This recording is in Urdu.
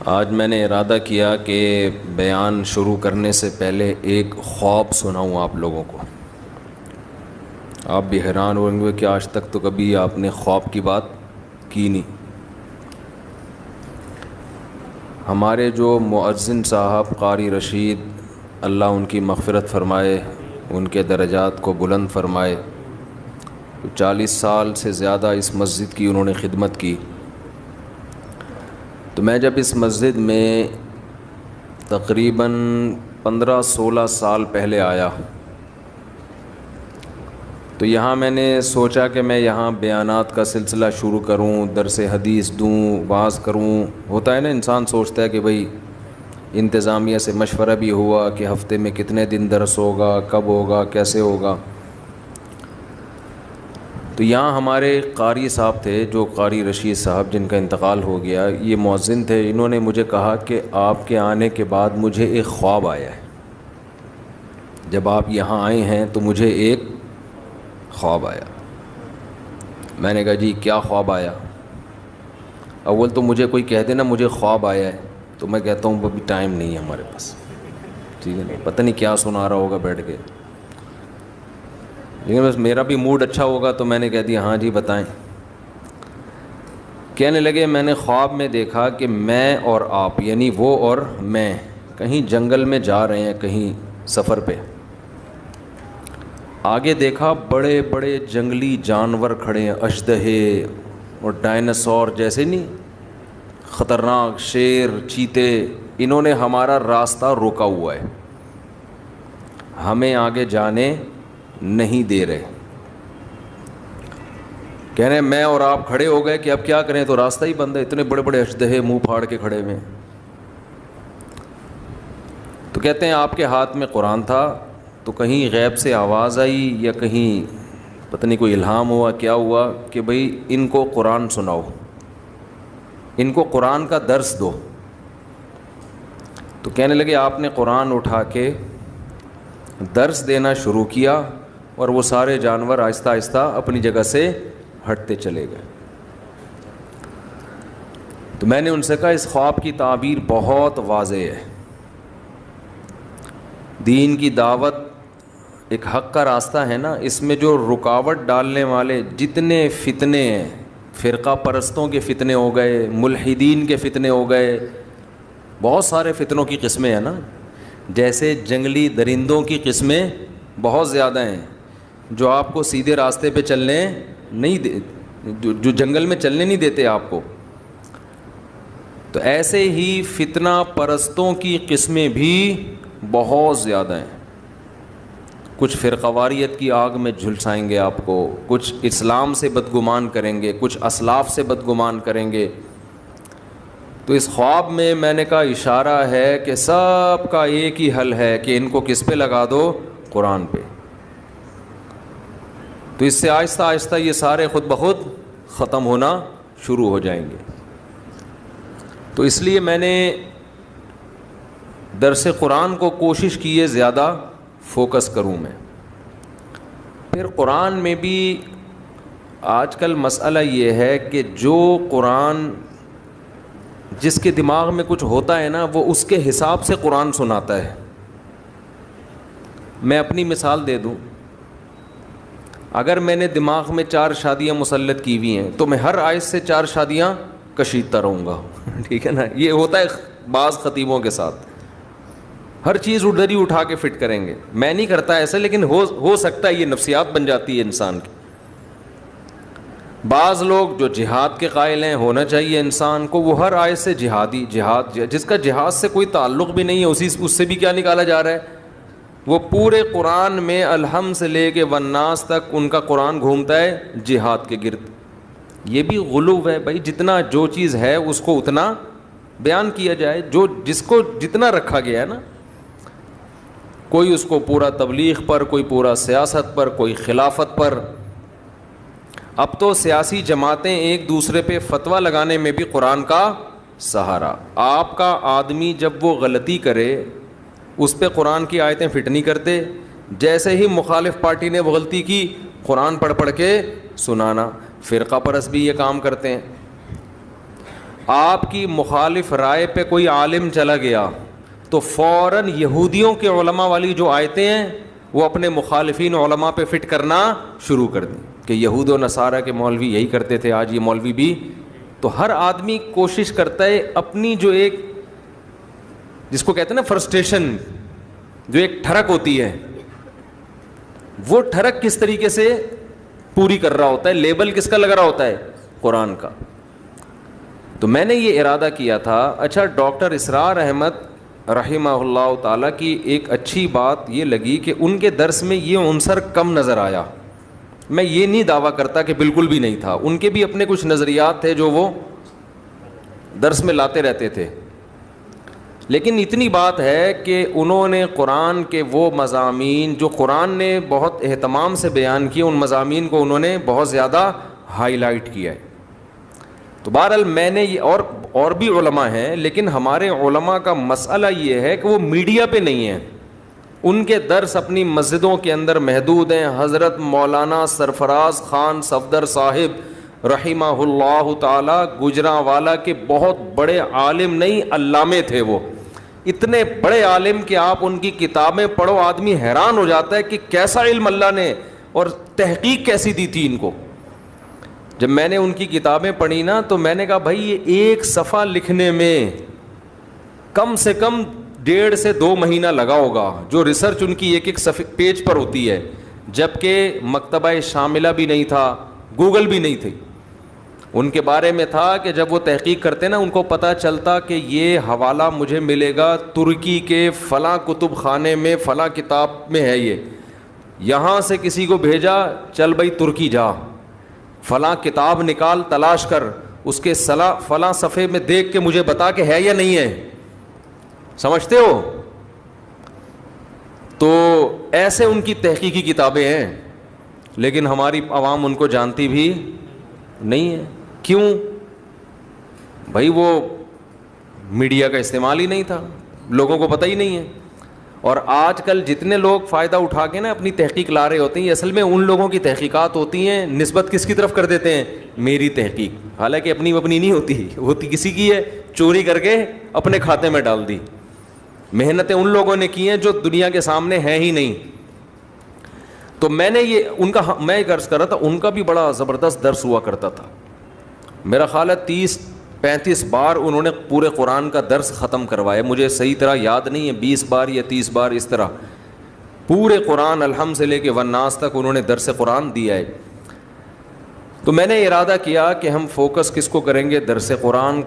آج میں نے ارادہ کیا کہ بیان شروع کرنے سے پہلے ایک خواب سناؤں آپ لوگوں کو۔ آپ بھی حیران ہوں گے کہ آج تک تو کبھی آپ نے خواب کی بات کی نہیں۔ ہمارے جو مؤذن صاحب قاری رشید، اللہ ان کی مغفرت فرمائے، ان کے درجات کو بلند فرمائے، 40 سال سے زیادہ اس مسجد کی انہوں نے خدمت کی۔ تو میں جب اس مسجد میں تقریباً 15-16 سال پہلے آیا تو یہاں میں نے سوچا کہ میں یہاں بیانات کا سلسلہ شروع کروں، درس حدیث دوں، واعظ کروں۔ ہوتا ہے نا، انسان سوچتا ہے کہ بھئی انتظامیہ سے مشورہ بھی ہوا کہ ہفتے میں کتنے دن درس ہوگا، کب ہوگا، کیسے ہوگا۔ تو یہاں ہمارے قاری صاحب تھے، جو قاری رشید صاحب جن کا انتقال ہو گیا، یہ مؤذن تھے۔ انہوں نے مجھے کہا کہ آپ کے آنے کے بعد مجھے ایک خواب آیا ہے، جب آپ یہاں آئے ہیں تو مجھے ایک خواب آیا۔ میں نے کہا جی کیا خواب آیا؟ اول تو مجھے کوئی کہہ دے نا مجھے خواب آیا ہے تو میں کہتا ہوں ابھی ٹائم نہیں ہے ہمارے پاس، ٹھیک ہے نا، پتہ نہیں کیا سنا رہا ہوگا بیٹھ کے، لیکن بس میرا بھی موڈ اچھا ہوگا تو میں نے کہہ دیا ہاں جی بتائیں۔ کہنے لگے میں نے خواب میں دیکھا کہ میں اور آپ، یعنی وہ اور میں، کہیں جنگل میں جا رہے ہیں، کہیں سفر پہ۔ آگے دیکھا بڑے بڑے جنگلی جانور کھڑے ہیں، اژدہے اور ڈائناسور جیسے، نہیں خطرناک، شیر، چیتے۔ انہوں نے ہمارا راستہ روکا ہوا ہے، ہمیں آگے جانے نہیں دے رہے۔ کہہ رہے ہیں میں اور آپ کھڑے ہو گئے کہ اب کیا کریں، تو راستہ ہی بند ہے، اتنے بڑے بڑے اژدہے منہ پھاڑ کے کھڑے ہوئے۔ تو کہتے ہیں آپ کے ہاتھ میں قرآن تھا، تو کہیں غیب سے آواز آئی یا کہیں پتہ نہیں کوئی الہام ہوا، کیا ہوا کہ بھئی ان کو قرآن سناؤ، ان کو قرآن کا درس دو۔ تو کہنے لگے آپ نے قرآن اٹھا کے درس دینا شروع کیا اور وہ سارے جانور آہستہ آہستہ اپنی جگہ سے ہٹتے چلے گئے۔ تو میں نے ان سے کہا اس خواب کی تعبیر بہت واضح ہے، دین کی دعوت ایک حق کا راستہ ہے نا، اس میں جو رکاوٹ ڈالنے والے جتنے فتنے ہیں، فرقہ پرستوں کے فتنے ہو گئے، ملحدین کے فتنے ہو گئے، بہت سارے فتنوں کی قسمیں ہیں نا، جیسے جنگلی درندوں کی قسمیں بہت زیادہ ہیں جو آپ کو سیدھے راستے پہ چلنے نہیں دے، جو جنگل میں چلنے نہیں دیتے آپ کو۔ تو ایسے ہی فتنہ پرستوں کی قسمیں بھی بہت زیادہ ہیں۔ کچھ فرقواریت کی آگ میں جھلسائیں گے آپ کو، کچھ اسلام سے بدگمان کریں گے، کچھ اسلاف سے بدگمان کریں گے۔ تو اس خواب میں نے کہا اشارہ ہے کہ سب کا ایک ہی حل ہے کہ ان کو کس پہ لگا دو، قرآن پہ۔ تو اس سے آہستہ آہستہ یہ سارے خود بخود ختم ہونا شروع ہو جائیں گے۔ تو اس لیے میں نے درس قرآن کو کوشش کی ہے زیادہ فوکس کروں میں۔ پھر قرآن میں بھی آج کل مسئلہ یہ ہے کہ جو قرآن جس کے دماغ میں کچھ ہوتا ہے نا، وہ اس کے حساب سے قرآن سناتا ہے۔ میں اپنی مثال دے دوں، اگر میں نے دماغ میں 4 شادیاں مسلط کی ہوئی ہیں تو میں ہر آیت سے 4 شادیاں کشیدتا رہوں گا، ٹھیک ہے نا۔ یہ ہوتا ہے بعض خطیبوں کے ساتھ، ہر چیز ادھر ہی اٹھا کے فٹ کریں گے۔ میں نہیں کرتا ایسا، لیکن ہو سکتا ہے، یہ نفسیات بن جاتی ہے انسان کی۔ بعض لوگ جو جہاد کے قائل ہیں، ہونا چاہیے انسان کو، وہ ہر آیت سے جہاد جس کا جہاد سے کوئی تعلق بھی نہیں ہے، اس سے بھی کیا نکالا جا رہا ہے، وہ پورے قرآن میں الحم سے لے کے والناس تک ان کا قرآن گھومتا ہے جہاد کے گرد۔ یہ بھی غلو ہے بھائی، جتنا جو چیز ہے اس کو اتنا بیان کیا جائے، جس کو جتنا رکھا گیا ہے نا۔ کوئی اس کو پورا تبلیغ پر، کوئی پورا سیاست پر، کوئی خلافت پر۔ اب تو سیاسی جماعتیں ایک دوسرے پہ فتویٰ لگانے میں بھی قرآن کا سہارا۔ آپ کا آدمی جب وہ غلطی کرے اس پہ قرآن کی آیتیں فٹ نہیں کرتے، جیسے ہی مخالف پارٹی نے وہ غلطی کی قرآن پڑھ کے سنانا۔ فرقہ پرست بھی یہ کام کرتے ہیں۔ آپ کی مخالف رائے پہ کوئی عالم چلا گیا تو فوراً یہودیوں کے علماء والی جو آیتیں ہیں وہ اپنے مخالفین علماء پہ فٹ کرنا شروع کر دیں کہ یہود و نصارہ کے مولوی یہی کرتے تھے، آج یہ مولوی بھی. تو ہر آدمی کوشش کرتا ہے اپنی جو ایک جس کو کہتے ہیں نا فرسٹریشن، جو ایک ٹھڑک ہوتی ہے، وہ ٹھڑک کس طریقے سے پوری کر رہا ہوتا ہے. لیبل کس کا لگ رہا ہوتا ہے؟ قرآن کا. تو میں نے یہ ارادہ کیا تھا. اچھا، ڈاکٹر اسرار احمد رحمہ اللہ تعالیٰ کی ایک اچھی بات یہ لگی کہ ان کے درس میں یہ عنصر کم نظر آیا. میں یہ نہیں دعویٰ کرتا کہ بالکل بھی نہیں تھا، ان کے بھی اپنے کچھ نظریات تھے جو وہ درس میں لاتے رہتے تھے، لیکن اتنی بات ہے کہ انہوں نے قرآن کے وہ مضامین جو قرآن نے بہت اہتمام سے بیان کیے، ان مضامین کو انہوں نے بہت زیادہ ہائی لائٹ کیا ہے. تو بہرحال میں نے یہ اور بھی علماء ہیں، لیکن ہمارے علماء کا مسئلہ یہ ہے کہ وہ میڈیا پہ نہیں ہیں. ان کے درس اپنی مسجدوں کے اندر محدود ہیں. حضرت مولانا سرفراز خان صفدر صاحب رحمہ اللہ تعالی گجرانوالہ کے بہت بڑے عالم نہیں علامے تھے. وہ اتنے بڑے عالم کہ آپ ان کی کتابیں پڑھو آدمی حیران ہو جاتا ہے کہ کیسا علم اللہ نے اور تحقیق کیسی دی تھی ان کو. جب میں نے ان کی کتابیں پڑھی نا تو میں نے کہا بھائی یہ ایک صفحہ لکھنے میں کم سے کم 1.5 سے 2 مہینہ لگا ہوگا، جو ریسرچ ان کی ایک پیج پر ہوتی ہے. جبکہ مکتبہ شاملہ بھی نہیں تھا، گوگل بھی نہیں تھی. ان کے بارے میں تھا کہ جب وہ تحقیق کرتے نا ان کو پتہ چلتا کہ یہ حوالہ مجھے ملے گا ترکی کے فلاں کتب خانے میں فلاں کتاب میں ہے، یہ یہاں سے کسی کو بھیجا، چل بھائی ترکی جا، فلاں کتاب نکال تلاش کر، اس کے فلاں صفحے میں دیکھ کے مجھے بتا کہ ہے یا نہیں ہے. سمجھتے ہو؟ تو ایسے ان کی تحقیقی کتابیں ہیں، لیکن ہماری عوام ان کو جانتی بھی نہیں ہے. کیوں؟ بھائی وہ میڈیا کا استعمال ہی نہیں تھا، لوگوں کو پتہ ہی نہیں ہے. اور آج کل جتنے لوگ فائدہ اٹھا کے نا اپنی تحقیق لا رہے ہوتے ہیں، اصل میں ان لوگوں کی تحقیقات ہوتی ہیں، نسبت کس کی طرف کر دیتے ہیں؟ میری تحقیق. حالانکہ اپنی نہیں ہوتی کسی کی ہے، چوری کر کے اپنے کھاتے میں ڈال دی. محنتیں ان لوگوں نے کی ہیں جو دنیا کے سامنے ہیں ہی نہیں. تو میں نے یہ ان کا میں عرض کر رہا تھا، ان کا بھی بڑا زبردست درس ہوا کرتا تھا. میرا خیال ہے 30-35 بار انہوں نے پورے قرآن کا درس ختم کروایا. مجھے صحیح طرح یاد نہیں ہے، 20 بار یا 30 بار اس طرح پورے قرآن الحمد سے لے کے والناس تک انہوں نے درس قرآن دیا ہے. تو میں نے ارادہ کیا کہ ہم فوکس کس کو کریں گے؟ درس قرآن.